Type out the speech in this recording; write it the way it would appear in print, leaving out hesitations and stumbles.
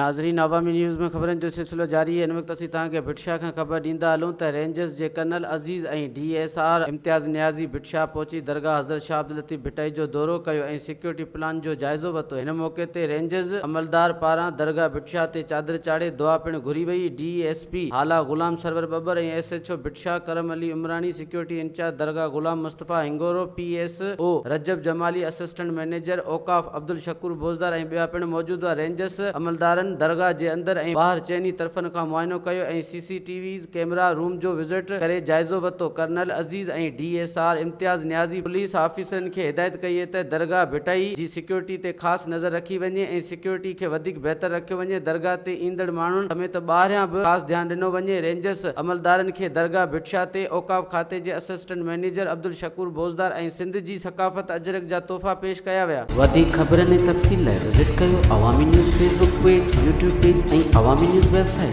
नाज़रीन, अवामी न्यूज़ में ख़बरनि जो सिलसिलो जारी है। इन वक़्तु असीं तव्हांखे भिटशा खां ख़बर ॾींदा हलूं त रेंजर्स जे कर्नल अज़ीज़ ऐं DSR इम्तियाज़ नियाज़ी भिटशा पहुची दरगाह हज़रत शाह अब्दुल लतीफ़ भिटाई जो दौरो कयो ऐं सिक्योरिटी प्लान जो जाइज़ो वरितो। हिन मौक़े ते रेंजर्स अमलदार पारां दरगाह भिटशा ते चादर चाढ़े दुआ पिणु घुरी वई। DSP हाला गुलाम सरवर बबर ऐं SHO भिटशा करम अली उमरानी, सिक्योरिटी इंचार्ज दरगाह गुलाम मुस्तफ़ा हिंगोरो, PSO रजब जमाली, असिस्टेंट मैनेजर औकाफ अब्दुल शकूर बोज़दार ऐं ॿिया पिणु मौजूदु हुआ। रेंजर्स अमलदारनि दरगाह जे अंदर ऐं ॿाहिरि चइनी तरफ़नि खां मुआइनो कयो ऐं CCTV कैमरा रूम जो विज़िट करे जाइज़ो वरितो। कर्नल अज़ीज़ ऐं DSR इम्तियाज़ नियाज़ी पुलिस ऑफिसरनि खे हिदायत कई है त दरगाह भिटाई जी सिक्योरिटी ते ख़ासि नज़र रखी वञे ऐं सिक्योरिटी खे वधीक बहितर रखियो वञे। दरगाह ते ईंदड़ माण्हुनि समेत ॿाहिरियां बि ख़ासि ध्यानु ॾिनो वञे। रेंजर्स अमलदारनि खे दरगाह भिटशा ते औकाफ खाते जे असिस्टेंट मैनेजर अब्दुल शकूर बोज़दार ऐं सिंध जी सकाफ़त अजरक जा तोहफ़ा पेश कया विया। वधीक ख़बरनि ऐं तफ़सील लाइ विज़िट कयो अवामी news Facebook page, YouTube page ऐं अवामी न्यूज़ वेबसाइट।